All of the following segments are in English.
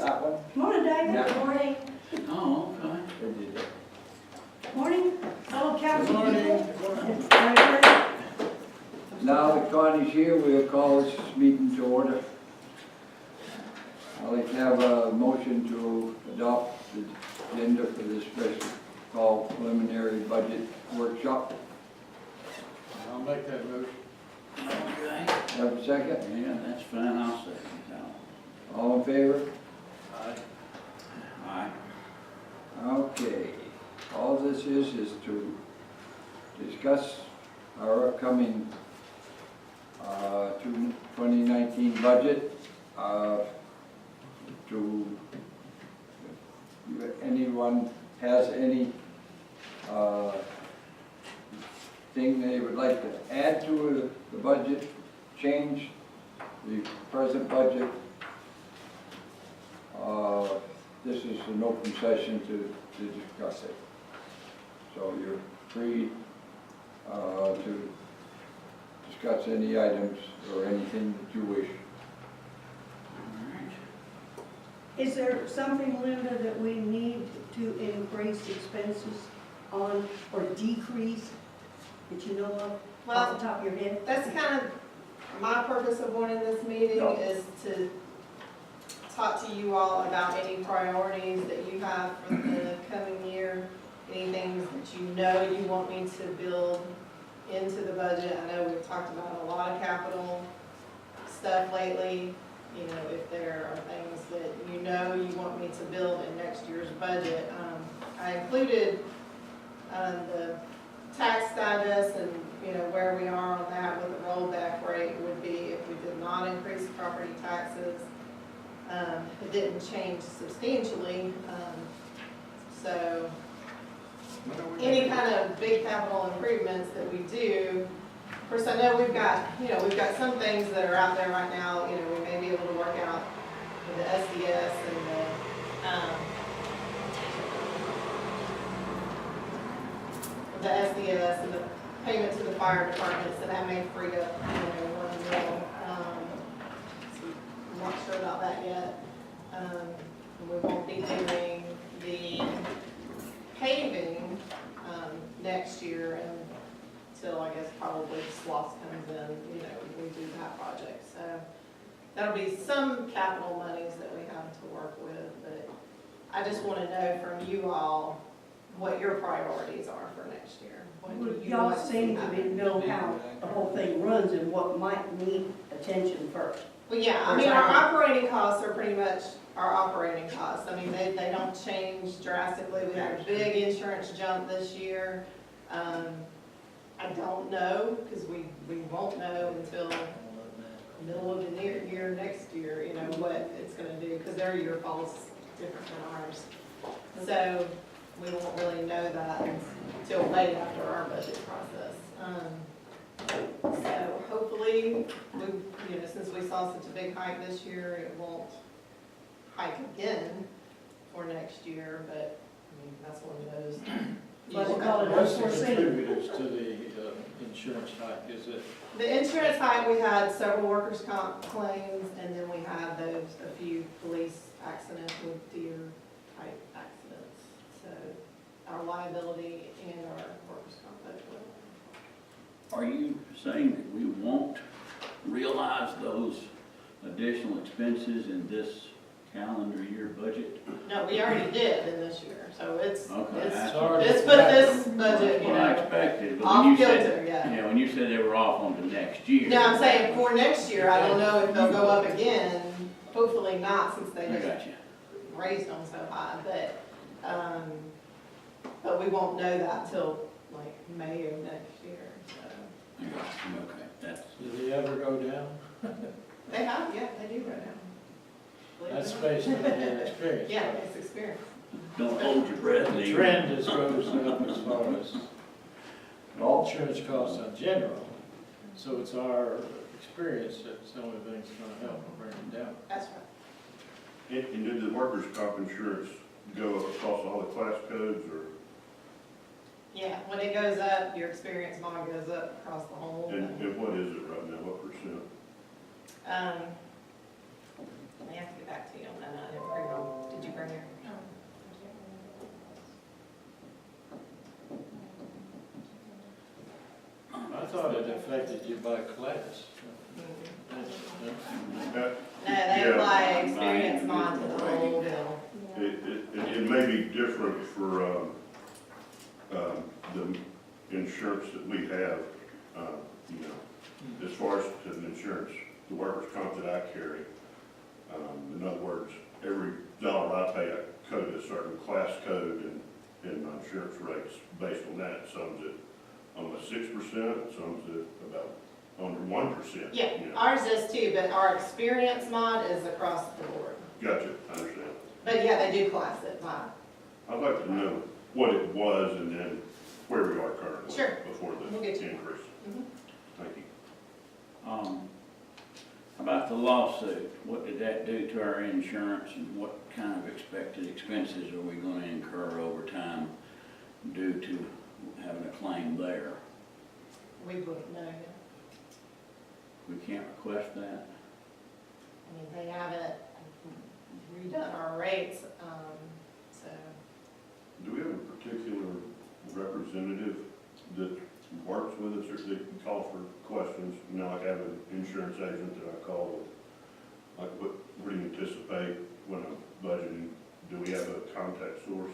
that one? Morning, David. Yeah. Good morning. Oh, okay. Or did they? Morning, fellow council Good morning. people. And treasurer. Now that Connie's here, we'll call this meeting to order. I'd like to have a motion to adopt the agenda for this special call preliminary budget workshop. I'll make that motion. Okay. Have a second? Yeah, that's fine, I'll second that. All in favor? Aye. Aye. Okay. All this is to discuss our upcoming 2019 budget. If anyone has any thing they would like to add to the budget, change the present budget, this is an open session to discuss it. So you're free to discuss any items or anything that you wish. Is there something, Linda, that we need to increase expenses on or decrease that you know of off Well, the top of your head? that's kind of my purpose of wanting this meeting No. is to talk to you all about any priorities that you have for the coming year, any things that you know you want me to build into the budget. I know we've talked about a lot of capital stuff lately. You know, if there are things that you know you want me to build in next year's budget. I included the tax status and, you know, where we are on that, what the rollback rate would be if we did not increase property taxes. It didn't change substantially, so any kind of big capital improvements that we do, of course, I know we've got some things that are out there right now, you know, we may be able to work out with the SDS and the SDS and the payment to the fire departments, and that may free up, you know, $1 million. So I'm not sure about that yet. We won't be doing the paving next year until, I guess, probably SLOSS comes in, you know, we do that project. So that'll be some capital monies that we have to work with, but I just want to know from you all what your priorities are for next year. What do you Y'all want to see seem to happen? know how the whole thing runs and what might need attention first. Well, yeah, I mean, our operating costs are pretty much our operating costs. I mean, they don't change drastically. We had a big insurance jump this year. I don't know, because we won't know until middle of the year next year, you know, what it's gonna do, because their year falls different than ours. So we won't really know that until late after our budget process. So hopefully, you know, since we saw such a big hike this year, it won't hike again for next year, but, I mean, that's one of those. Let's call it What's the unforeseen. contributors to the insurance hike? Is it, The insurance hike, we had several workers' comp claims, and then we had a few police accidents with deer type accidents. So our liability and our workers' comp both went up. Are you saying that we won't realize those additional expenses in this calendar year budget? No, we already did in this year, so it's Okay. it's put this budget, you What I know, expected, but when off you said, kilter, yeah. yeah, when you said they were off on to next year. No, I'm saying for next year, I don't know if they'll go up again, hopefully not, since they I just got you. raised them so high, but we won't know that till like May of next year, so. I got you, okay, that's, did it ever go down? They have, yeah, they do go down. Believe it That's or not. based on your experience. Yeah, it's experience. don't hold your breath, The Lee. trend is goes up as far as Well, insurance costs in general. So it's our experience that's the only thing that's gonna help bring it down. That's right. And did the workers' comp insurance go across all the class codes, or, Yeah, when it goes up, your experience bond goes up across the whole. and what is it right now, what percent? I have to get back to you on that, I didn't bring my affected you by class. That, No, they Yeah. apply experience mod to the whole bill. it may be different for, the insurance that we have, you know, as far as to the insurance, the workers' comp that I carry. In other words, every dollar I pay, I code a certain class code and my insurance rates based on that. Some's at almost 6%, some's at about under 1%. Yeah, You know. ours is too, but our experience mod is across the board. Gotcha, I understand. But yeah, they do class it mod. I'd like to know what it was and then where we are currently. Sure. Before the We'll get you. increase. Mhm. Thank you. How about the lawsuit? What did that do to our insurance and what kind of expected expenses are we gonna incur over time due to having a claim there? We wouldn't know yet. We can't request that? I mean, they haven't redone our rates, so. Do we have a particular representative that works with us or that can call for questions? You know, like I have an insurance agent that I call, like what do you anticipate when I'm budgeting? Do we have a contact source?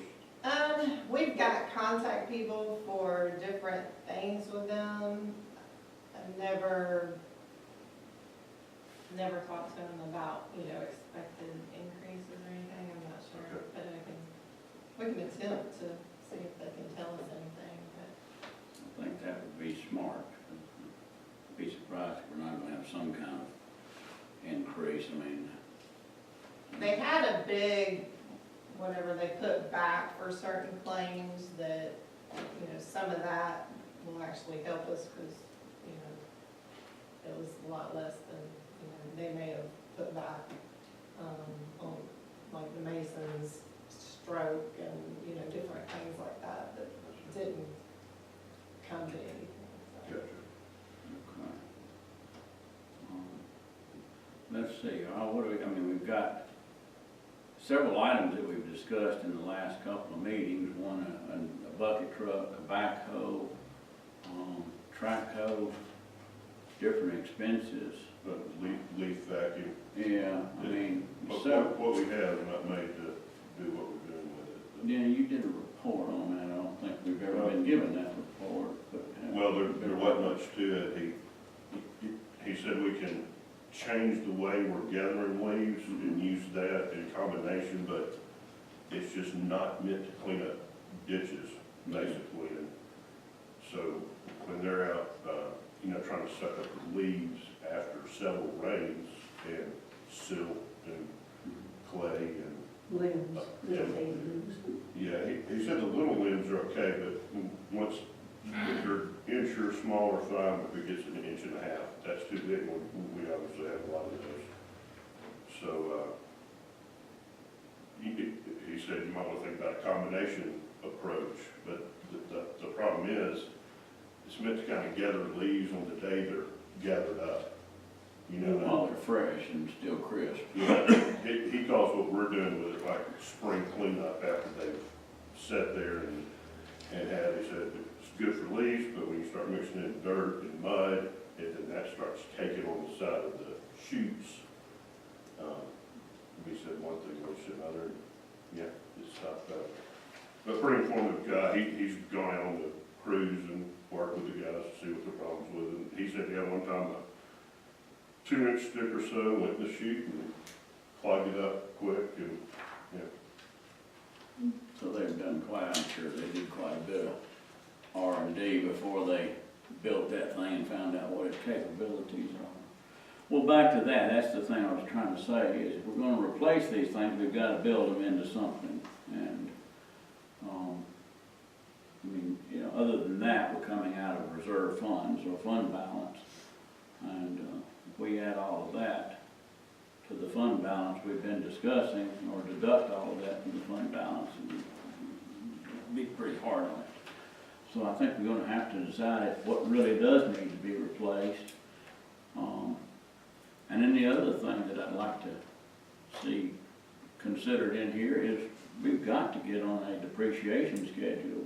We've got contact people for different things with them. I've never talked to them about, expected increases or anything, I'm not sure. Okay. But we can attempt to see if they can tell us anything, but. I think that would be smart. I'd be surprised if we're not gonna have some kind of increase. I mean, They had a big, whatever they put back for certain claims that, some of that will actually help us because, it was a lot less than, they may have put back, on like the Mason's stroke and, different things like that that didn't come to anything. so. Gotcha. okay. Let's see, what do we, I mean, we've got several items that we've discussed in the last couple of meetings. One, a bucket truck, a backhoe, track hoe, different expenses. Leaf vacuum. Yeah, I mean, But so, what we have not made to do what we're doing with it. yeah, you did a report on that. I don't think we've ever been given that report, but. Well, there wasn't much to it. He said we can change the way we're gathering leaves and use that in combination, but it's just not meant to clean up ditches, basically. And so when they're out, trying to suck up the leaves after several rains and silt and clay and Limbs, little Yeah. baby limbs. yeah, he said the little limbs are okay, but once, if you're inch or smaller, fine, if it gets an inch and a half, that's too big, we obviously have a lot of those. So, he said you might want to think about a combination approach, but the problem is, it's meant to kind of gather leaves on the day they're gathered up, While they're fresh and still crisp. Yeah, he calls what we're doing with it like spring cleanup after they've sat there and he said it's good for leaves, but when you start mixing in dirt and mud, and then that starts caking on the side of the shoots. He said one thing, leads to another, yeah, it's tough. But pretty informative guy, he's gone out on the cruise and worked with the guys to see what the problems with it. He said, yeah, one time a 2-inch stick or so went in the chute and clogged it up quick and, So they've done quite, I'm sure they did quite a bit of R&D before they built that thing and found out what its capabilities are. Well, back to that, that's the thing I was trying to say, is if we're gonna replace these things, we've gotta build them into something. And, other than that, we're coming out of reserve funds or fund balance. And if we add all of that to the fund balance we've been discussing, or deduct all of that from the fund balance, it'd be pretty hard on it. So I think we're gonna have to decide what really does need to be replaced. And then the other thing that I'd like to see considered in here is we've got to get on a depreciation schedule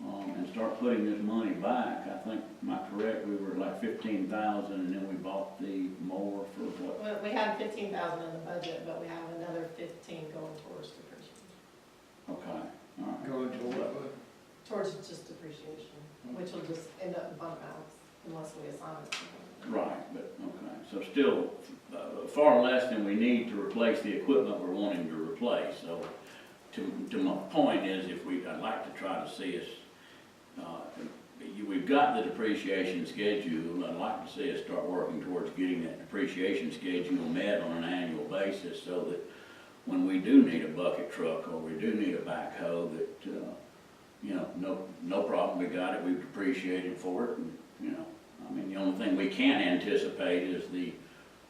and start putting this money back. I think, am I correct, we were like 15,000 and then we bought the mower for what? Well, we had 15,000 in the budget, but we have another 15 going towards depreciation, Okay, all right. Going to what? towards just depreciation, which will just end up in fund balance unless we assign it. to something. Right, but, okay, so still, far less than we need to replace the equipment we're wanting to replace, so to my point is, I'd like to try to see us, we've got the depreciation schedule, I'd like to see us start working towards getting that depreciation schedule met on an annual basis, so that when we do need a bucket truck, or we do need a backhoe, that, you know, no problem, we got it, we've depreciated for it, and, you know, I mean, the only thing we can't anticipate is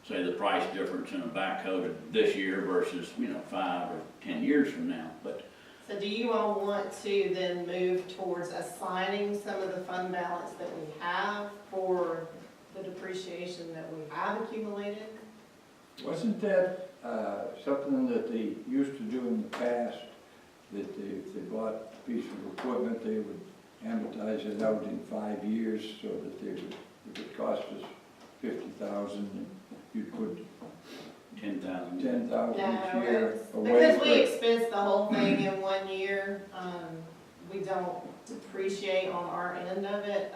say the price difference in a backhoe to this year versus, 5 or 10 years from now, but, So do you all want to then move towards assigning some of the fund balance that we have for the depreciation that we have accumulated? Wasn't that something that they used to do in the past, that if they bought a piece of equipment, they would amortize it out in 5 years, so that they would, if it cost us 50,000, you'd put 10,000. 10,000 No, each year it's- away because we for. expense the whole thing in 1 year, we don't depreciate on our end of it,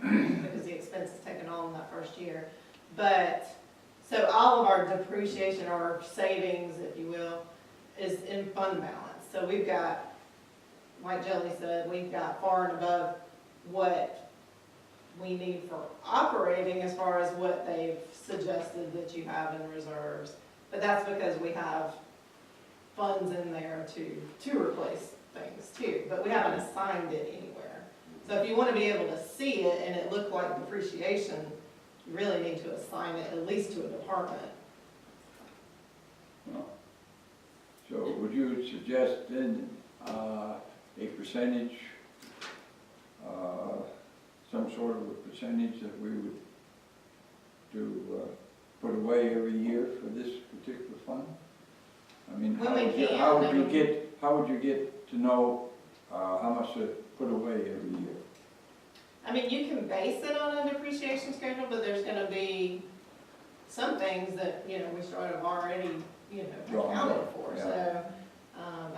because the expense is taken on that first year. But, so all of our depreciation, or our savings, if you will, is in fund balance. So we've got, like Jelly said, we've got far and above what we need for operating as far as what they've suggested that you have in reserves. But that's because we have funds in there to replace things too, but we haven't assigned it anywhere. So if you want to be able to see it and it look like depreciation, you really need to assign it at least to a department. So would you suggest then a percentage, some sort of a percentage that we would put away every year for this particular fund? I mean, When we can, how would I you mean- get to know how much to put away every year? I mean, you can base it on a depreciation schedule, but there's gonna be some things that, we sort of already, Drawn accounted up, for. yeah. So,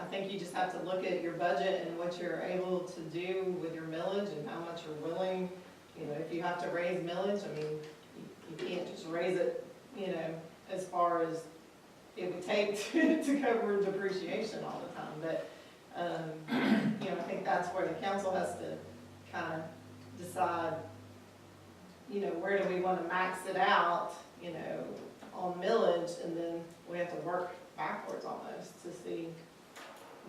I think you just have to look at your budget and what you're able to do with your millage and how much you're willing, if you have to raise millage, I mean, you can't just raise it, as far as it would take to cover depreciation all the time. But, I think that's where the council has to kind of decide, where do we want to max it out, on millage, and then we have to work backwards almost to see,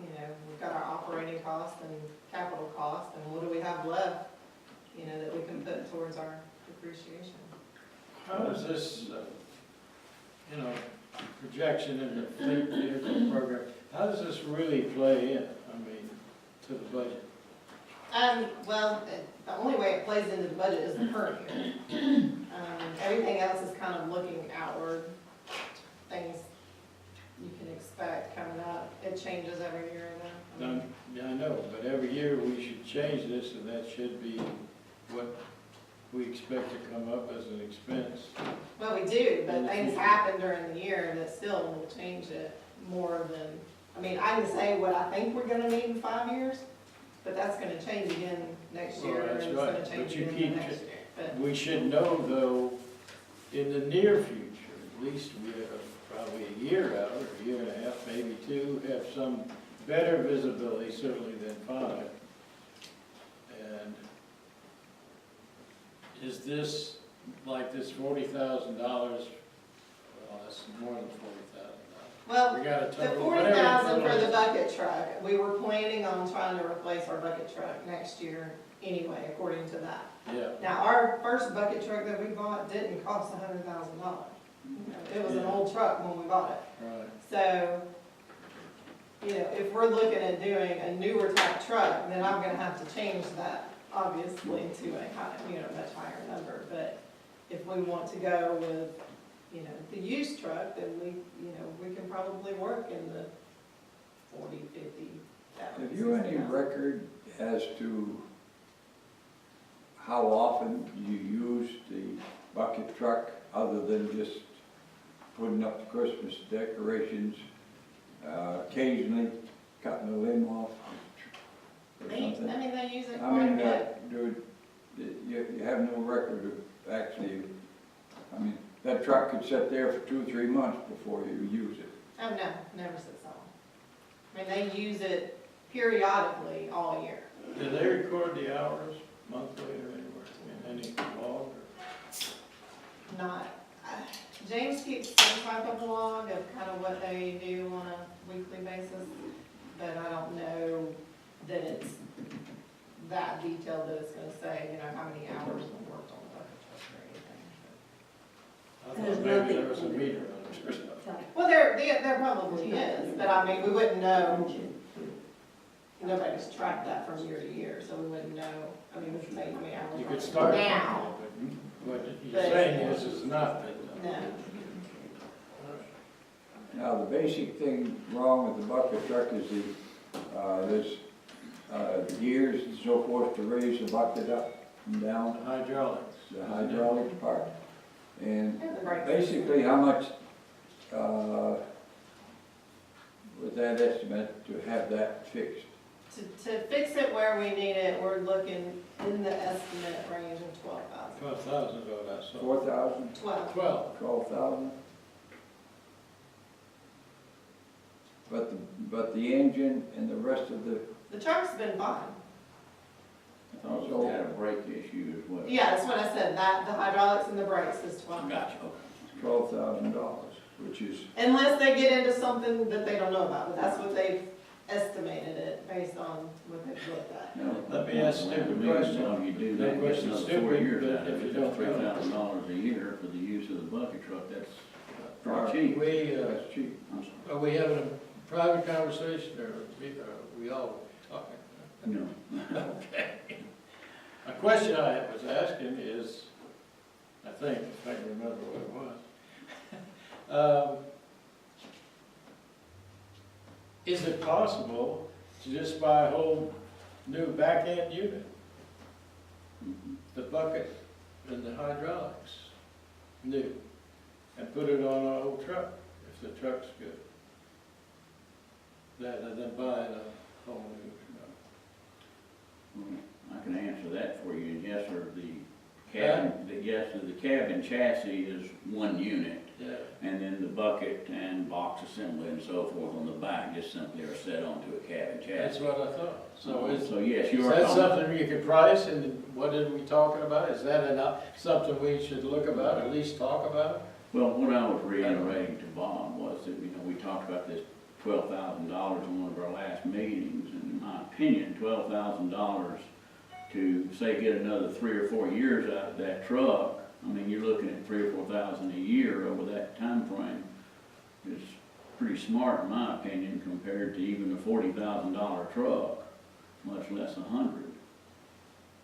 we've got our operating cost and capital cost, and what do we have left, that we can put towards our depreciation. How does this, projection in the fleet vehicle program, how does this really play in, to the budget? Well, the only way it plays into the budget is the current year. Everything else is kind of looking outward, things you can expect coming up. It changes every year though. Yeah, I know, but every year we should change this, and that should be what we expect to come up as an expense. Well, we do, but things happen during the year that still will change it more than, I can say what I think we're gonna need in 5 years, but that's gonna change again next year, Well, and that's it's right, gonna change but you again keep the next year. But We should know, though, in the near future, at least we have probably a year out, or a year and a half, maybe 2, have some better visibility certainly than 5. And is this, like this $40,000, well, that's more than $40,000. Well, We got a the total, 40,000 for the whatever. bucket truck, we were planning on trying to replace our bucket truck next year anyway, according to that. Yeah, Now, our first bucket truck that we bought didn't cost $100,000. It was an old truck when we bought it. right. So, if we're looking at doing a newer type truck, then I'm gonna have to change that, obviously, to a high, much higher number. But if we want to go with, the used truck, then we can probably work in the 40, 50. Have you any record as to how often you use the bucket truck, other than just putting up the Christmas decorations, occasionally cutting a limb off or I something? mean, they use it I quite a mean, bit. dude, you have no record of actually, I mean, that truck could sit there for 2 or 3 months before you use it. Oh, no, never sits on. I mean, they use it periodically all year. Do they record the hours monthly or anywhere, in any log? Not, James keeps some type of log of kind of what they do on a weekly basis, but I don't know that it's that detailed that it's gonna say, you know, how many hours we worked on the bucket truck or anything. I There's thought maybe nothing there was a in meter on it or something. Well, there probably is, but I mean, we wouldn't know, nobody's tracked that from year to year, so we wouldn't know, I mean, we can make how many hours. You on could it start now. something, but what you're saying is it's not been done. No. Now, the basic thing wrong with the bucket truck is there's gears and so forth to raise the bucket up and down, The hydraulics. the hydraulic part. And And the brakes. basically, how much, with that estimate, to have that fixed? To fix it where we need it, we're looking in the estimate range of 12,000. 12,000 is what I saw. 4,000, 12. 12. 12,000? But the engine and the rest of the, The truck's been fine. I thought it had a brake issue as well. Yeah, that's what I said, that, the hydraulics and the brakes is 12. Gotcha, okay. $12,000, which is, Unless they get into something that they don't know about, but that's what they've estimated it based on what they've looked at. No, Let me ask a stupid question. No, you do No that, get question another 4 stupid, years but out of if it, you that's don't know. $3,000 a year for the use of the bucket truck, that's Right. pretty cheap. that's cheap. I'm sorry. Are we having a private conversation or are we all talking? No. Okay. A question I was asking is, I think, if I can remember what it was. Is it possible to just buy a whole new back end unit, Mhm. the bucket and the hydraulics, new, and put it on our old truck, if the truck's good? Rather than buying a whole new truck. Well, I can answer that for you, yes, sir, the cabin chassis is one unit, Yeah. and then the bucket and box assembly and so forth on the back just simply are set onto a cabin That's chassis. what I thought. So is yes, you is are that talking. something you could price, and what are we talking about? Is that something we should look about, at least talk about? Well, what I was reiterating to Bob was that, we talked about this $12,000 in one of our last meetings, and in my opinion, $12,000 to, say, get another 3 or 4 years out of that truck, I mean, you're looking at 3,000 or 4,000 a year over that time frame, is pretty smart in my opinion compared to even a $40,000 truck, much less 100.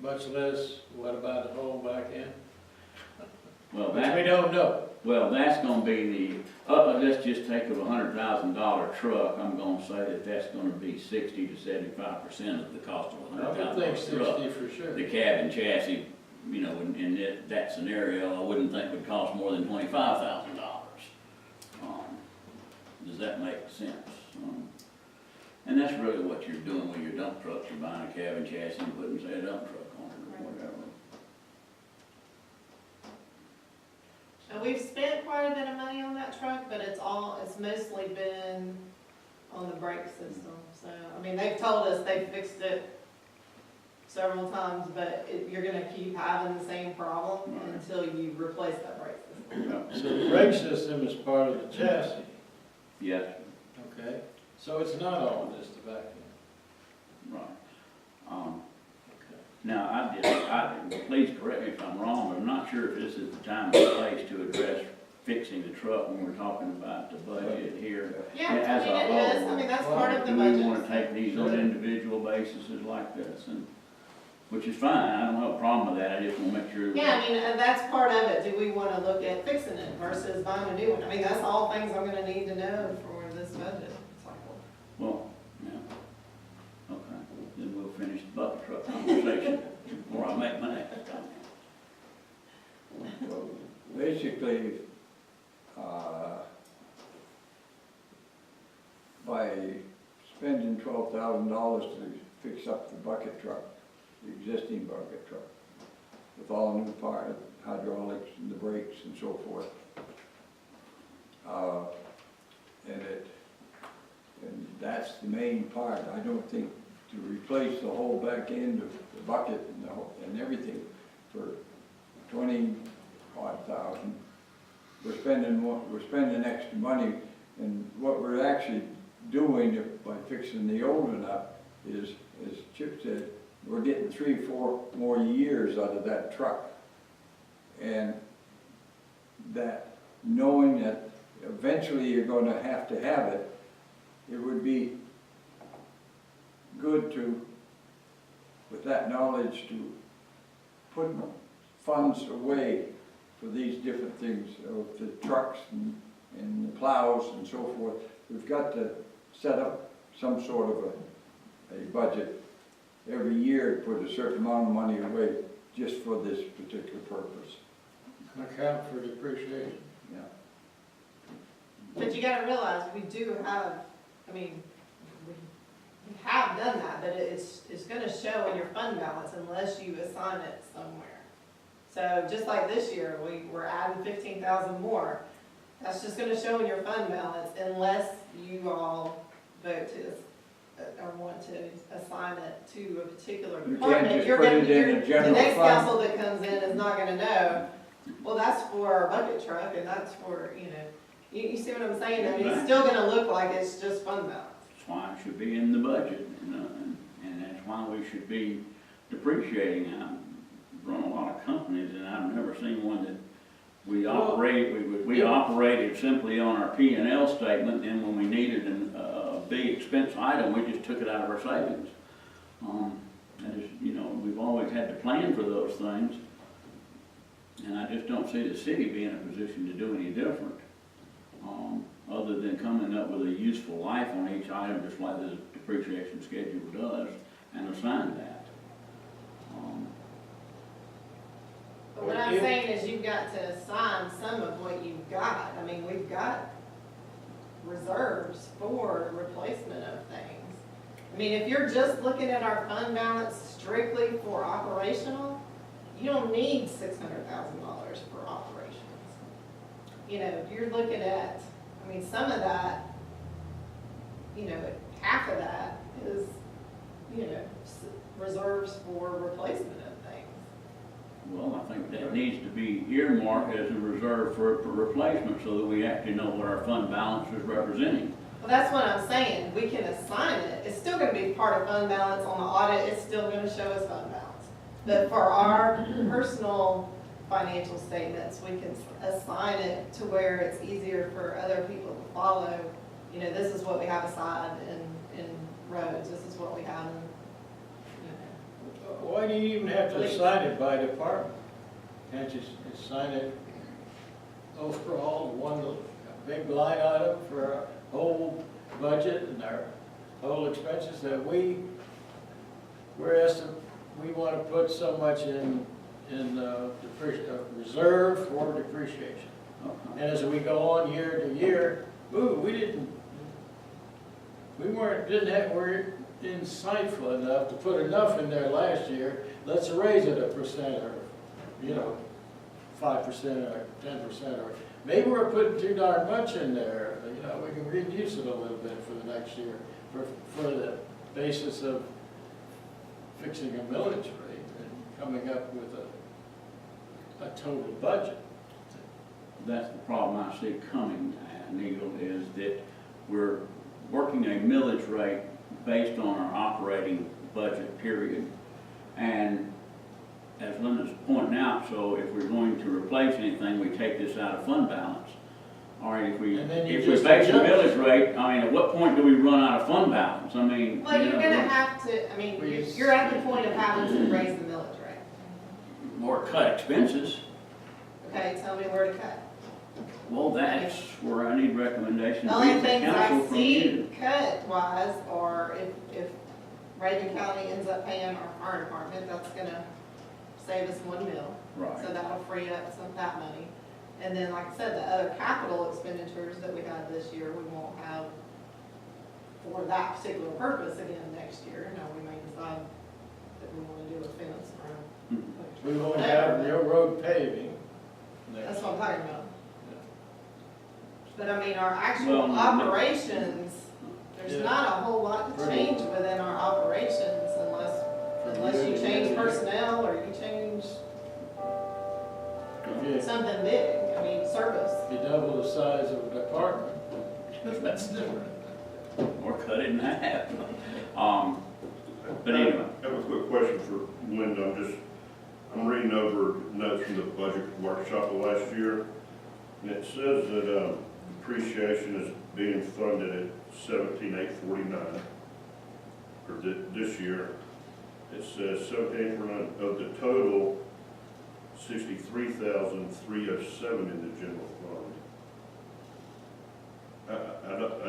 Much less, what about the whole back end? Well, Which we don't know. Well, that's gonna be let's just take a $100,000 truck, I'm gonna say that that's gonna be 60 to 75% of the cost of a I would think $100,000 truck. 60 for sure. The cabin chassis, in that scenario, I wouldn't think would cost more than $25,000. Does that make sense? And that's really what you're doing with your dump trucks, you're buying a cabin chassis and putting, say, a dump truck on it or whatever. And we've spent quite a bit of money on that truck, but it's mostly been on the brake system. So, I mean, they've told us they've fixed it several times, but you're gonna keep having the same problem Right. until you replace that brake system. Yeah. So the brake system is part of the chassis, Yes, okay? So it's not all just the back end, right. okay? Now, please correct me if I'm wrong, but I'm not sure if this is the time and place to address fixing the truck when we're talking about the budget here. Yeah, As a I mean, it is, I whole, mean, that's part of the Do we wanna budget. take these on individual basis like this, and, which is fine, I don't have a problem with that, I just wanna make sure. Yeah, I mean, and that's part of it. Do we wanna look at fixing it versus buying a new one? I mean, that's all things I'm gonna need to know for this budget cycle. Well, yeah, okay, then we'll finish the basically, by spending $12,000 to fix up the bucket truck, the existing bucket truck, with all new part, hydraulics and the brakes and so forth. And that's the main part. I don't think to replace the whole back end of the bucket and everything for 20-odd thousand, we're spending extra money, and what we're actually doing by fixing the old one up is, as Chip said, we're getting 3-4 more years out of that truck. And that, knowing that eventually you're gonna have it, it would be good to, with that knowledge, to put funds away for these different things, of the trucks and the plows and so forth. We've got to set up some sort of a budget every year to put a certain amount of money away just for this particular purpose. Account for depreciation. Yeah. But you gotta realize, we do have, I mean, we have done that, but it's gonna show in your fund balance unless you assign it somewhere. So just like this year, we're adding 15,000 more. That's just gonna show in your fund balance unless you all vote to, or want to assign it to a particular You department. can't just You're put gonna- it in a The general next fund. council that comes in is not gonna know, well, that's for our bucket truck and that's for, you see what I'm saying? I mean, it's still gonna look like it's just fund balance. That's why it should be in the budget, and that's why we should be depreciating. I've run a lot of companies, and I've never seen one that we operated simply on our P&L statement, and when we needed a big expense item, we just took it out of our savings. That is, we've always had to plan for those things, and I just don't see the city being in a position to do any different. Other than coming up with a useful life on each item, just like the depreciation schedule does, and assign that. But what I'm saying is you've got to assign some of what you've got. I mean, we've got reserves for replacement of things. I mean, if you're just looking at our fund balance strictly for operational, you don't need $600,000 for operations. You're looking at, some of that, half of that is, reserves for replacement of things. Well, I think that needs to be earmarked as a reserve for replacement, so that we actually know what our fund balance is representing. Well, that's what I'm saying. We can assign it. It's still gonna be part of fund balance on the audit. It's still gonna show us fund balance. But for our personal financial statements, we can assign it to where it's easier for other people to follow. This is what we have aside in roads. This is what we have in, Why do you even have to assign it by department? Can't you assign it overall, one big line item for our whole budget and our whole expenses that we want to put so much in reserve for depreciation. Okay. And as we go on year to year, we're insightful enough to put enough in there last year. Let's raise it 1% or, 5% or 10%, or maybe we're putting too darn much in there. We can reduce it a little bit for the next year for the basis of fixing a millage rate and coming up with a total budget. That's the problem I see coming, Neil, is that we're working a millage rate based on our operating budget period. And as Linda's pointing out, so if we're going to replace anything, we take this out of fund balance. All right, if we base the millage rate, at what point do we run out of fund balance? well, you're gonna have to, you're at the point of having to raise the millage rate. Or cut expenses. Okay, tell me where to cut. Well, that's where I need recommendations The only from the things council I from see you. cut-wise are if Raven County ends up paying our fire department, that's gonna save us $1 million. Right. So that'll free up some of that money. And then, like I said, the other capital expenditures that we had this year, we won't have for that particular purpose again next year. Now, we may decide that we wanna do a fence around. We won't have railroad paving. That's what I'm talking about. But I mean, our actual Well, no. operations, there's Yeah. not a whole lot to change within our operations unless you change personnel or you change If something big. I mean, service. you double the size of a department, that's different. Or cut it in half. But anyway. I have a quick question for Linda. I'm reading over notes from the budget workshop of last year, and it says that depreciation is being funded at 17,849 for this year. It says 17,849 of the total, 63,307 in the general fund. I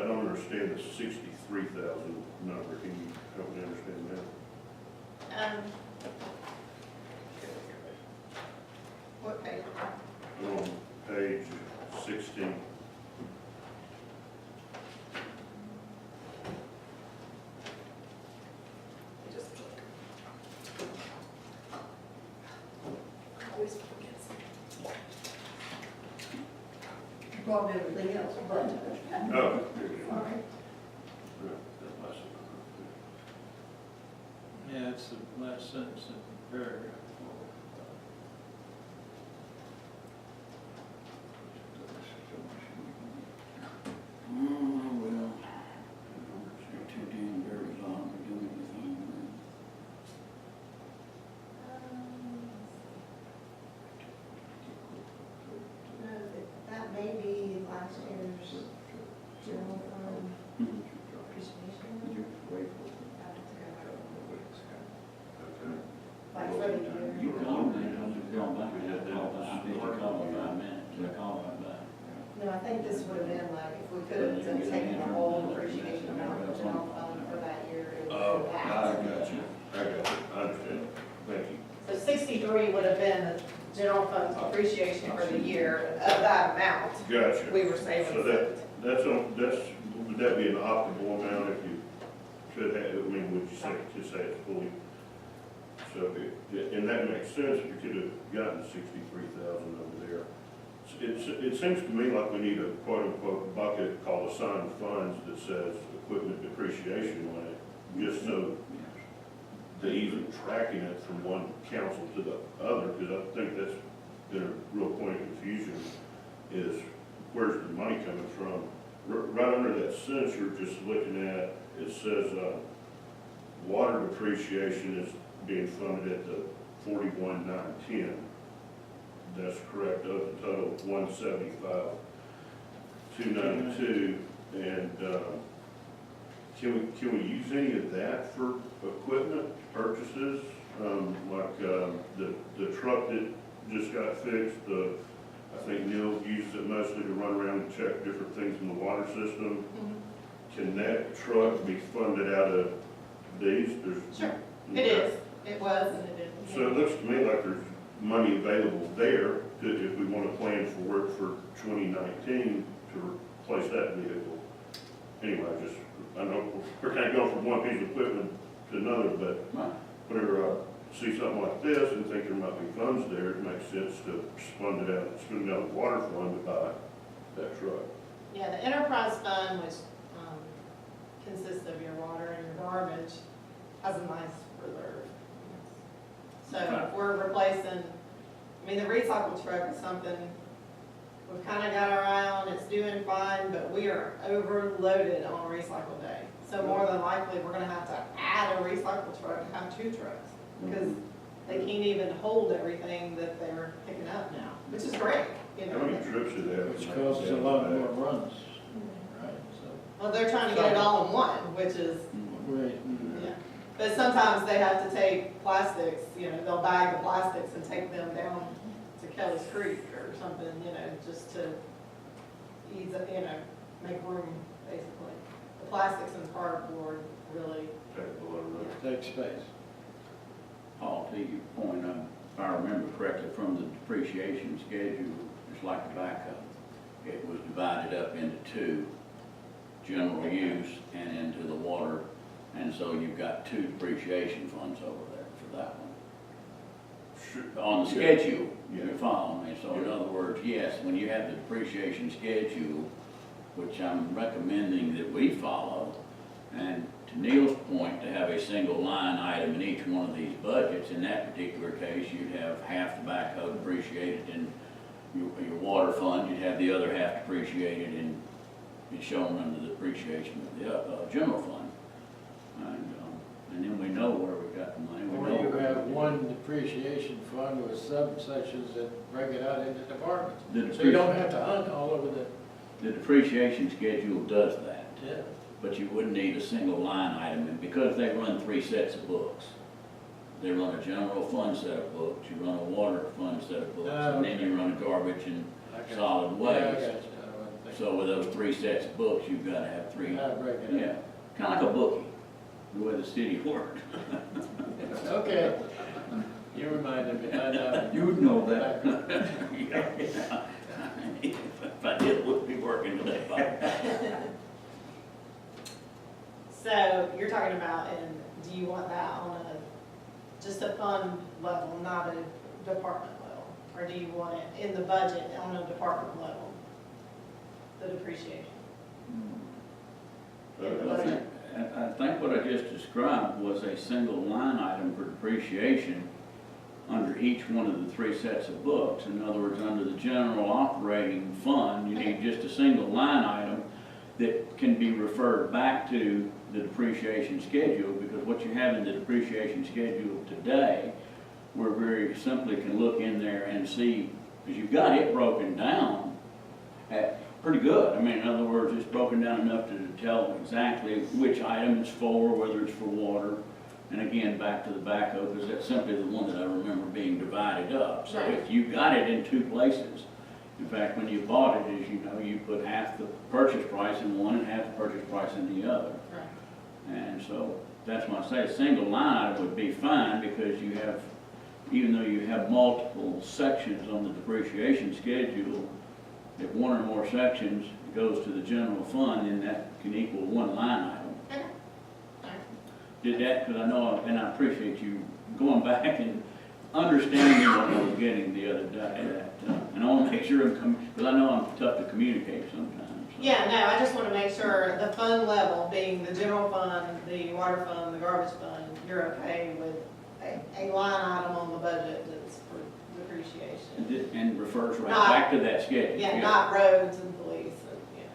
don't understand the 63,000 number. Can you help me understand that? What page? On page 16. Just click. Always forget something. Brought everything else, but. Oh. Sorry. Yeah, it's the last sentence in the paragraph. Well, they're too damn dirty long to do anything. No, that may be last year's general fund appreciation. Like for the year. You call me, I'm going back, I had to call back, I need to call in 5 minutes, I call right back. No, I think this would have been like, if we could have been taking the whole appreciation amount of the general fund for that year, it would have been that. I got you. I understand. Thank you. So 63 would have been the general fund appreciation for the year of that amount. Gotcha. We were saving. So would that be an optimal amount if you could have, I mean, would you say, just say it's fully? So, and that makes sense, if you could have gotten 63,000 over there. It seems to me like we need a quote-unquote bucket called assigned funds that says equipment depreciation on it, just so the ease of tracking it from one council to the other, because I think that's been a real point of confusion, is where's the money coming from? Right under that sentence you're just looking at, it says, water depreciation is being funded at the 41,910. That's correct, of the total 175,292, and, can we use any of that for equipment purchases? The truck that just got fixed, I think Neil uses it mostly to run around and check different things in the water system. Can that truck be funded out of these? Sure, it is. It was and it is. So it looks to me like there's money available there if we want to plan for it for 2019 to replace that vehicle. Anyway, I know we're kind of going from one piece of equipment to another, but whenever I see something like this and think there might be funds there, it makes sense to spend it out of the water fund to buy that truck. Yeah, the enterprise fund, which consists of your water and your garbage, has a nice reserve. So if we're replacing, I mean, the recycle truck is something we've kind of got our eye on, it's doing fine, but we are overloaded on recycle day. So more than likely, we're gonna have to add a recycle truck, have 2 trucks, because they can't even hold everything that they're picking up now, which is great, you know. How many trips do they have? Which causes a lot more runs, right, so. Well, they're trying to get it all in one, which is, Right. yeah. But sometimes they have to take plastics, you know, they'll bag the plastics and take them down to Kelly's Creek or something, you know, just to ease, you know, make room, basically. The plastics and cardboard really, Take a lot of room. Take space. Paul, to your point, if I remember correctly from the depreciation schedule, there's just like the backhoe. It was divided up into two, general use and into the water, and so you've got two depreciation funds over there for that one. Sure. On the Yeah. schedule, you Yeah. follow me, so in Yeah. other words, yes, when you have the depreciation schedule, which I'm recommending that we follow, and to Neil's point, to have a single line item in each one of these budgets, in that particular case, you'd have half the backhoe depreciated in your water fund, you'd have the other half depreciated and shown under the depreciation of the general fund. And then we know where we got the money. We Or know you where have we- one depreciation fund with subsections that break it out into departments. The So you don't have to hunt all over The depreciation schedule does that. yeah. But you wouldn't need a single line item, and because they run three sets of books. They run a general fund set of books, you run a water fund set of books, and then you run a garbage and solid Yeah, I got you. waste. I wasn't thinking. So with those three sets of books, you've gotta have three, How to break it yeah, kinda like a bookie, the way the city worked. up. Okay. You reminded me, I know. You would know that. Yeah. If I did, it wouldn't be working today, Bob. So you're talking about, and do you want that on just a fund level, not a department level? Or do you want it in the budget on a department level, the depreciation? In the budget? I think what I just described was a single line item for depreciation under each one of the three sets of books. In other words, under the general operating fund, you need just a single line item that can be referred back to the depreciation schedule, because what you have in the depreciation schedule today, we're very simply can look in there and see, because you've got it broken down pretty good. I mean, in other words, it's broken down enough to tell exactly which item it's for, whether it's for water. And again, back to the backhoe, because that's simply the one that I remember being divided up. So Right. if you got it in two places, in fact, when you bought it, as you know, you put half the purchase price in one and half the purchase price in the other. Right. And so that's why I say a single line item would be fine, because you have, even though you have multiple sections on the depreciation schedule, if one or more sections goes to the general fund, then that can equal one line item. Okay. All right. Did that, because I know, and I appreciate you going back and understanding what I was getting the other day. And I want to make sure, because I know I'm tough to communicate sometimes. so. Yeah, no, I just want to make sure the fund level, being the general fund, the water fund, the garbage fund, you're okay with a line item on the budget that's for depreciation. And refers right Not- back to that schedule. Yeah, not roads and police and,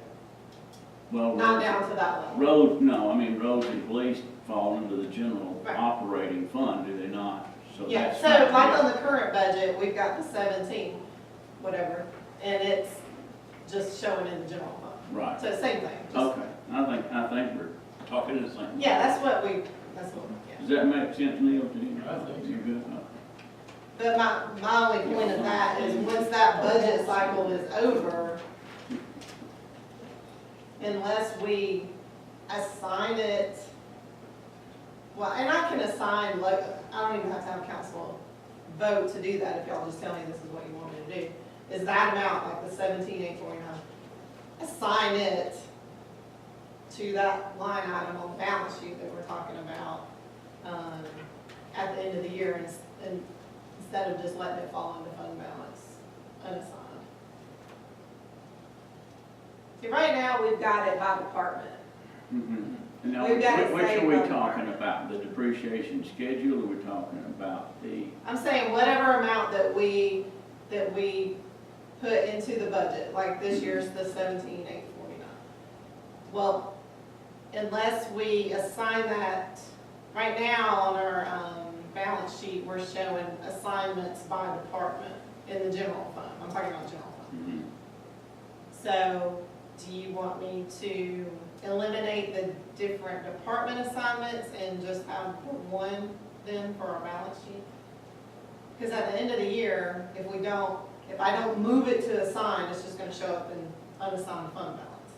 Well, not roads- down to that level. Roads, no, I mean, roads and police fall under the general Right. operating fund, do they not? So Yeah, that's so fine, like yeah. on the current budget, we've got the 17, whatever, and it's just showing in the general fund. Right, So same thing. just- okay, I think we're talking the same. Yeah, that's what, yeah. Does that make sense, Neil, to you? I think so. You good? But my only point of that is once that budget cycle is over, unless we assign it, well, and I can assign, like, I don't even have to have council vote to do that if y'all just tell me this is what you want me to do. Is that amount, like the 17,849, assign it to that line item on the balance sheet that we're talking about, at the end of the year, and instead of just letting it fall into fund balance unassigned. See, right now, we've got it by department. Mhm. And now, We've got it which are saved we up talking there. about? The depreciation schedule, or we're talking about the, I'm saying whatever amount that we put into the budget, like this year's the 17,849. Well, unless we assign that, right now on our, balance sheet, we're showing assignments by department in the general fund. I'm talking about general fund. mhm. So, do you want me to eliminate the different department assignments and just have one then for our balance sheet? Because at the end of the year, if I don't move it to assign, it's just gonna show up in unassigned fund balance.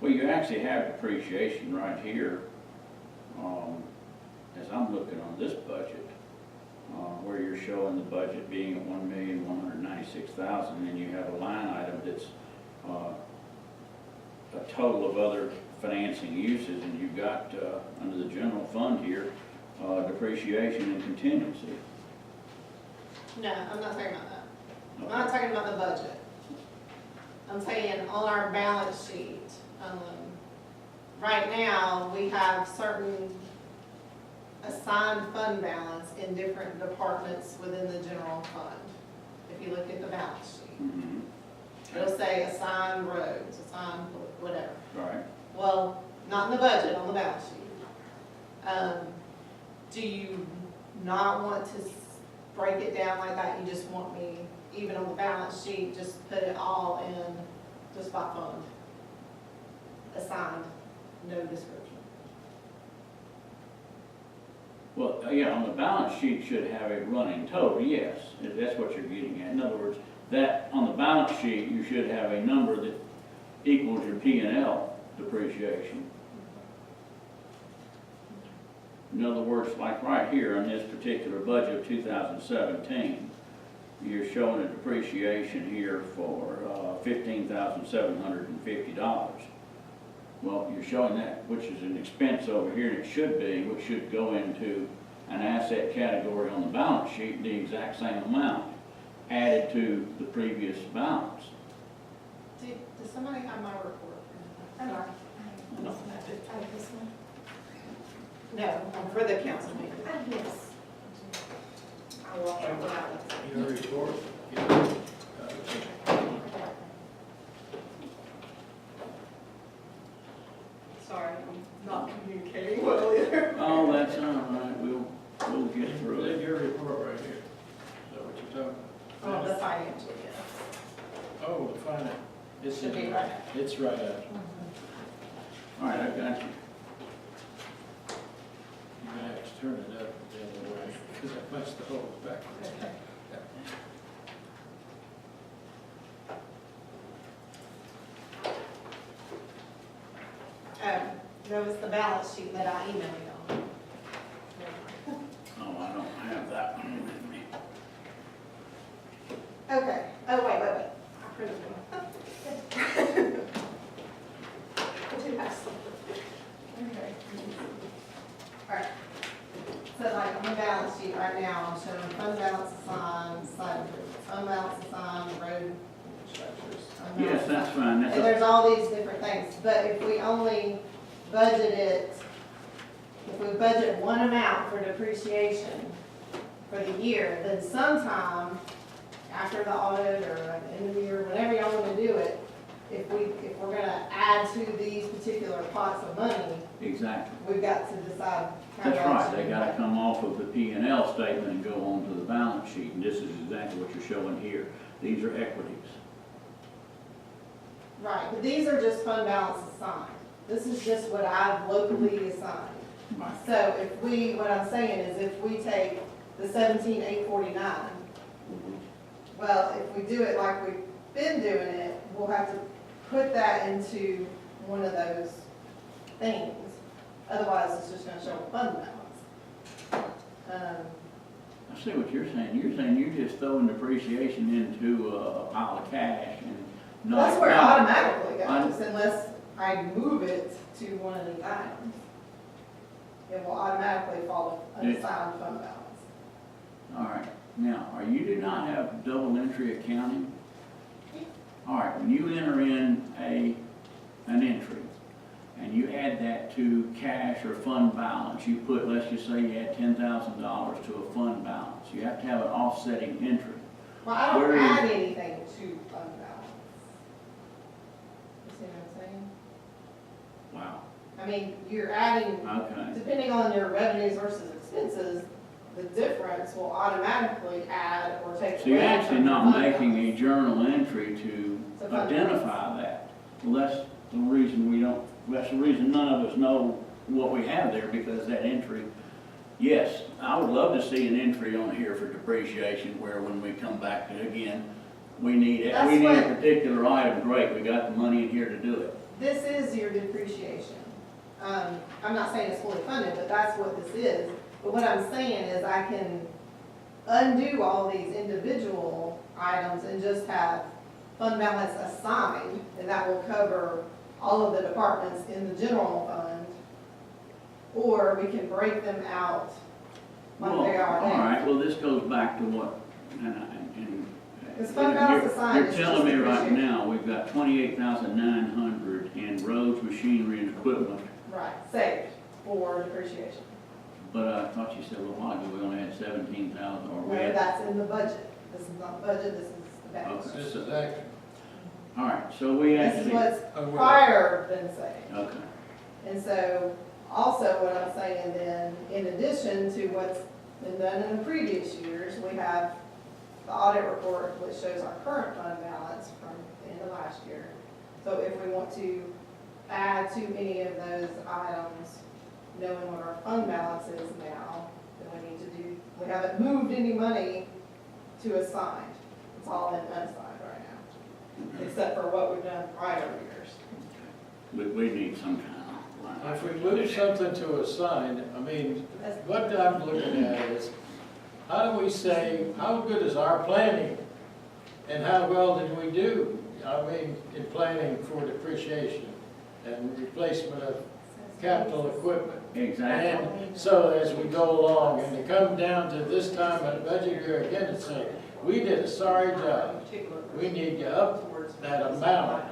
Well, you actually have depreciation right here, as I'm looking on this budget. where you're showing the budget being at $1,196,000, and you have a line item that's a total of other financing uses, and you've got, under the general fund here, depreciation and contingency. No, I'm not talking about that. I'm not talking about the budget. I'm saying on our balance sheet, right now, we have certain assigned fund balance in different departments within the general fund. If you look at the balance sheet, Mhm. it'll say assigned roads, assigned whatever. Right. Well, not in the budget, on the balance sheet. Do you not want to break it down like that? You just want me, even on the balance sheet, just put it all in, just by fund? Assigned, no description. Well, yeah, on the balance sheet should have a running total, yes, if that's what you're getting at. In other words, that, on the balance sheet, you should have a number that equals your P and L depreciation. In other words, like right here on this particular budget of 2017, you're showing a depreciation here for $15,750. Well, you're showing that, which is an expense over here, and it should be, which should go into an asset category on the balance sheet, the exact same amount, added to the previous balance. Does somebody have my report? No. No, for the council meeting. Yes. I will check it out. Your report? Sorry, I'm not communicating well either. Oh, that's all right, we'll get through Leave it. your report right here. Is that what you're talking Oh, about? the financial, yes. Oh, the finance. It's Should be in- right. It's right after. All right, I got you. You're gonna have to turn it up the other way, because I must have hold it backwards. Okay. That was the balance sheet that I emailed you on. Oh, I don't have that one with me. Okay, oh, wait. I printed one. I do have something. Okay. All right. So like on the balance sheet right now, I'm showing fund balance assigned, fund balance assigned, road structures. fund Yes, balance that's fine, that's And there's all these different things, but if we only budget it, if we budget one amount for depreciation for the year, then sometime after the audit or at the end of the year, whenever y'all wanna do it, if we're gonna add to these particular pots of money, exactly. we've got to decide how That's much. right, they gotta come off of the P and L statement and go on to the balance sheet, and this is exactly what you're showing here. These are equities. Right, but these are just fund balance assigned. This is just what I've locally assigned. Right. So if we, what I'm saying is if we take the 17,849, well, if we do it like we've been doing it, we'll have to put that into one of those things. Otherwise, it's just gonna show a fund balance. I see what you're saying. You're saying you're just throwing depreciation into a pile of cash and not. That's where it automatically I- goes, unless I move it to one of these items. It will automatically fall unassigned fund balance. All right, now, you do not have double entry accounting? All right, when you enter in an entry, and you add that to cash or fund balance, you put, let's just say you add $10,000 to a fund balance, you have to have an offsetting entry. Well, I don't Where is- add anything to fund balance. You see what I'm saying? Wow, I mean, you're adding, okay. depending on your revenues versus expenses, the difference will automatically add or take away. So you're actually from not fund making a balance. journal entry to To fund identify that. Well, that's the reason that's the reason none of us know what we have there, because that entry, yes, I would love to see an entry on here for depreciation where when we come back to it again, we need a That's what- particular item, great, we got the money in here to do it. This is your depreciation. I'm not saying it's fully funded, but that's what this is. But what I'm saying is I can undo all these individual items and just have fund balance assigned, and that will cover all of the departments in the general fund. Or we can break them out like Well, they are all now. right, well, this goes back to what, and Because fund balance assigned you're is telling just me right depreciation. now, we've got 28,900 in roads, machinery, and equipment, Right, saved for depreciation. but I thought you said a little while ago, we only had 17,000, or we No, had, that's in the budget. This is not budget, this is the balance. Okay. This is actually, all right, so we This is actually, what's oh, well, prior been saved. okay, And so, also what I'm saying then, in addition to what's been done in the previous years, we have the audit report which shows our current fund balance from the end of last year. So if we want to add to any of those items, knowing what our fund balance is now, then we need to do, we haven't moved any money to assigned. It's all in unassigned right now, except for what we've done prior years. we need some kind of line. if we move something to a sign, I mean, what I'm looking at is, how do we say, how good is our planning? And how well did we do? I mean, in planning for depreciation and replacement of capital equipment. Exactly. And so as we go along, and to come down to this time of the budget year again and say, we did a sorry job. We need to up that amount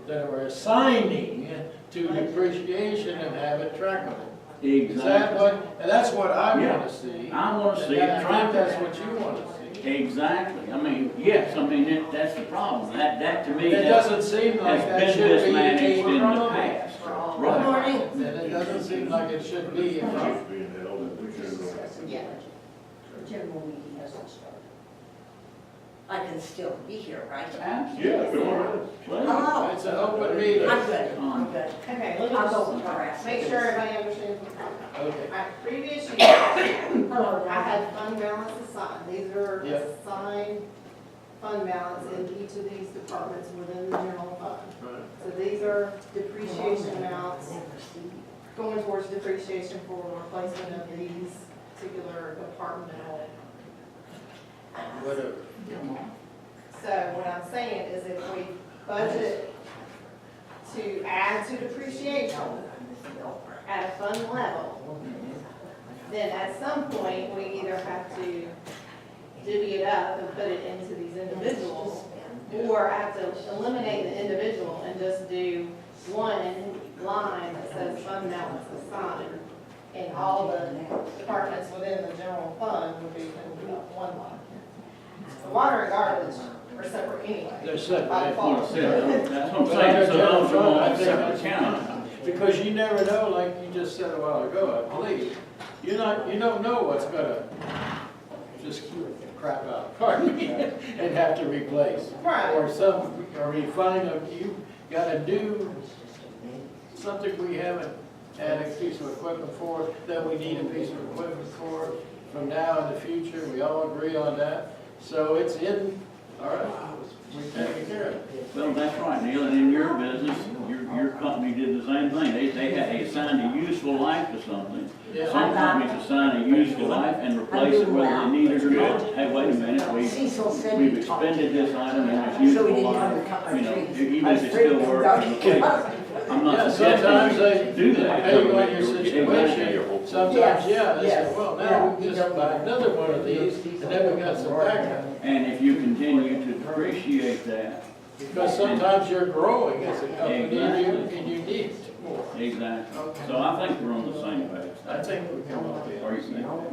that we're assigning to depreciation and have it trackable. Is that Exactly. what, and that's what I Yeah. want to see. I want to see And it I think tracked. that's what you want to see. Exactly, I mean, yes, I mean, that's the problem, that to me, It has doesn't seem like that been should be mismanaged a in the problem. past. Good Right. morning. And it doesn't seem like it should be a problem. It's being held in the general. Yeah. The general meeting hasn't started. I can still be here, right? Absolutely. Yeah, go ahead. Hello. It's an open meeting. I'm good, I'm good. Okay, let me I'll go just with harassment. make sure everybody understands. Okay. At previous years, Hello, I had fund balance assigned. These are Yep. assigned fund balance in each of these departments within the general fund. Right. So these are depreciation amounts going towards depreciation for replacement of these particular departmental. Whatever. So what I'm saying is if we budget to add to depreciation at a fund level, then at some point, we either have to divvy it up and put it into these individuals, or have to eliminate the individual and just do one line that says fund balance assigned, and all the departments within the general fund would be one line. The water and garbage are separate anyway. They're By separate. default. That's what I'm saying, so those are all I think separate that's- accounts. Because you never know, like you just said a while ago, I believe, you don't know what's gonna just crap out, pardon me, and have to replace. Right. Or refine you gotta do something we haven't had a piece of equipment for, that we need a piece of equipment for, from now in the future, we all agree on that. So it's in, all right, we take care of it. Well, that's right, Neil, and in your business, your company did the same thing, they assigned a useful life to something. Yeah. Some companies assign a useful life and replace it whether they need it or not. Hey, wait a minute, Cecil said we've he expended this item and it's So we useful didn't life, have to cut our you know, trees. even if it still works, replace it. I'm Yeah, not sometimes suggesting they you do that. depending on your situation, sometimes, yeah, they say, Yes, well, yeah, now we you can just don't buy know. another one of these, and then we got some backup. And if you continue to depreciate that, Because sometimes you're growing as a company, Exactly. and you need more. exactly. So I think we're on the same page. I think we come up with Are it.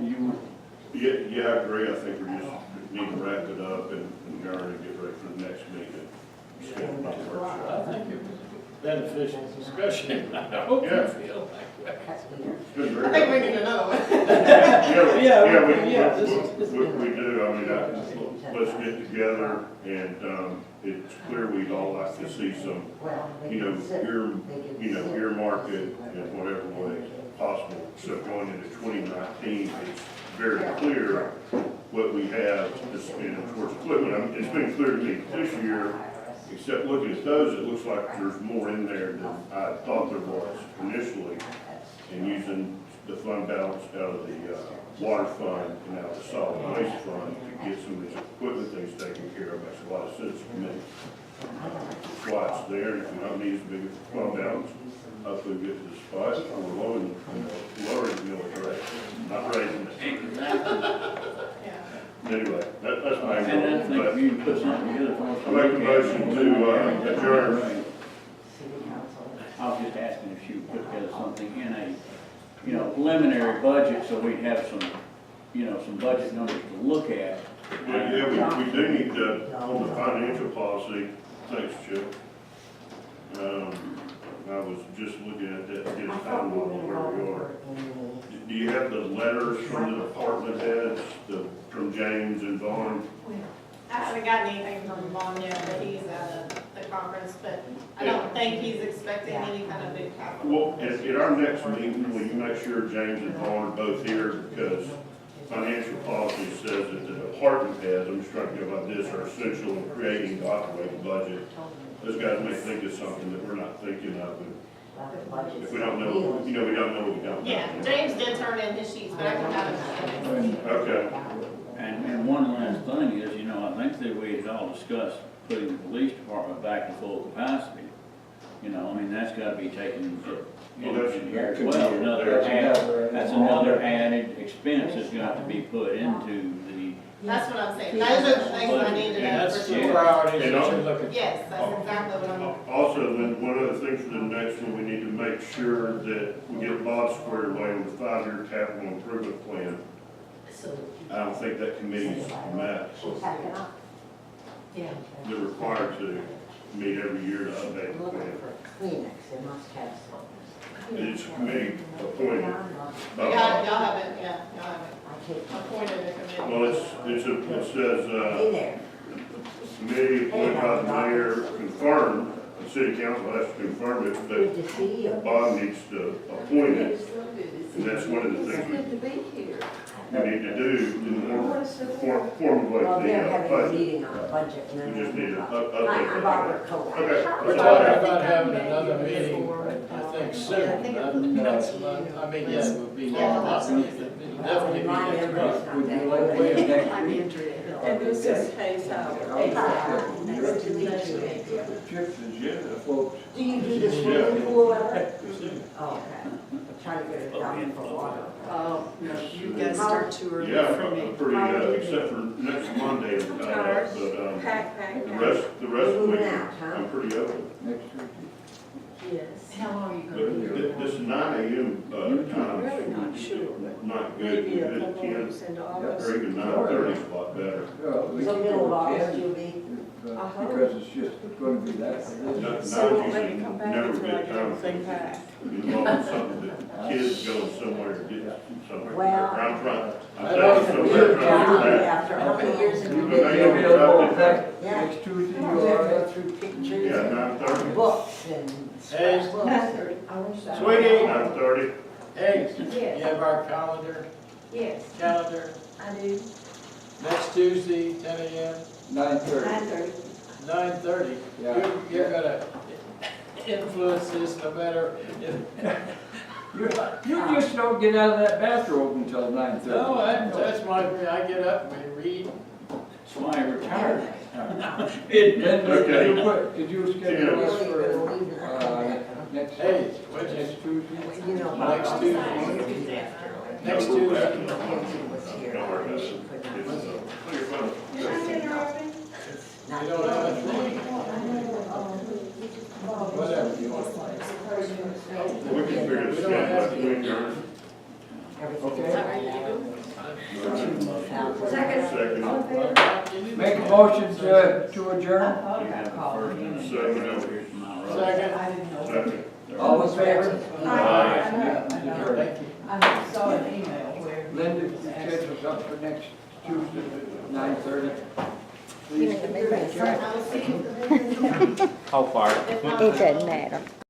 you, Yeah, I agree. I think we just need to wrap it up and Gary to get ready for the next meeting. Schedule that workshop. I think it was a beneficial discussion. I hope you Yeah. feel like that. Good, I think we need another one. Yeah, this is- we do. I mean, let's get together and, it's clear we'd all like to see some, earmark it in whatever way possible. So going into 2019, it's very clear what we have to spend towards equipment. I mean, it's been clear to me this year, except looking at those, it looks like there's more in there than I thought there was initially. And using the fund balance out of the water fund and out of the solid waste fund to get some of these equipment things taken care of. Makes a lot of sense to me. That's why it's there. If we don't need as big a fund balance, hopefully we get to the spot where we're lowering the millage rate, not raising it. Yeah. Anyway, that's my And I vote, but think you can put something together for us. I make a motion to adjourn. I was just asking if she would put together something in a, you know, preliminary budget, so we'd have some, you know, some budget numbers to look at. Yeah, we do need to, on the financial policy, thanks, Chip. I was just looking at that, to get a timeline on where we are. Do you have the letters from the department heads, from James and Vaughn? I haven't gotten anything from Vaughn yet, but he's at the conference, but I don't think he's expecting any kind of big capital. Well, at our next meeting, will you make sure James and Vaughn are both here? Because financial policy says that the department heads, I'm just trying to go about this, are essential in creating the operating budget. Those guys may think of something that we're not thinking of, and if we don't know, we don't know what we don't know. Yeah, James did turn in his sheets, but I can have it at the next meeting. Okay, And one last thing is, you know, I think that we had all discussed putting the police department back to full capacity. You know, I mean, that's gotta be taken in here as well. That's another added expense that's got to be put into the, That's what I'm saying. Those are the things I need to And know that's for the sure. priorities that you're looking for. Yes, that's exactly what I'm, also, then, one other thing for the next one, we need to make sure that we get Bob squared away with the 5-year capital improvement plan. I don't think that committee's met. Yeah. They're required to meet every year to update the Looking plan. for Kleenex, they must have some. It's a committee appointed. y'all haven't, yeah, y'all haven't I take, appointed a committee. Well, it says, hey there. committee appointed by the mayor, confirmed, the city council has to confirm it, Good to see you. but Bob needs to appoint it. And that's one of the things Good to be here. we need to do in more formulate Well, they're the having a budget. meeting on the budget. and then We just need to Hi, update I'm Barbara that. Cole. Okay. We're talking about having another meeting, I think soon, not next month. I mean, yeah, it would be next month. It'll definitely be My next memory's month. not Would you that like to good. wait next week? And this is Hayes Howard. Nice to meet you. Chip is here, folks. Do you do the swimming pool ever? Oh, okay. Try to get it down for water. Oh, no, you guys start too early Yeah, for me. I'm pretty, except for next Monday, I'm tied up, but, Pack. the rest of the Moving week, out, huh? I'm pretty open. Next week. Yes. How long are you But this 9 AM, time Really is not sure. not good, Maybe a good at couple 10, weeks into or August. even 9:30 is a lot better. We So keep middle of it August 10, you'll be, because it's just going to be that. So won't let Nine me is come back never a until I good get time everything for packed. involving something that kids going somewhere to get somewhere. Well, I'm trying, I'm I telling don't you, think somewhere we're trying down to after how many years have you But been they You'll don't be here? able to have back Yeah. next Tuesday, We you have all to go right? through pictures Yeah, and 9:30, books and Hey. scrapbooks. Sweetie. 9:30. Hey, Yes. you have our calendar, Yes, I do. next Tuesday, 10 AM, 9:30. 9:30. Yeah. You're gonna influence this no matter, You just don't get out of that bathrobe until 9:30. no, that's my, I get up and read. that's why I retired. Then did you schedule us Really for, gonna leave it. next, Hey, what'd you, next Tuesday? You know. Next Bob Tuesday. Foster next Tuesday? Mackenzie was here. Don't worry about She it. could not It's, make it. plenty of fun. It's not We don't have a good. thing. Whatever you want. We can figure this We don't out have by to. the week, Everything's Second. Make a motion to adjourn? You have the first and the second over here to my right. Second. Second. All in favor? Thank you. I saw an email where. Linda, you schedule something for next Tuesday, 9:30? Please. I will see you. How far? If not, It doesn't matter.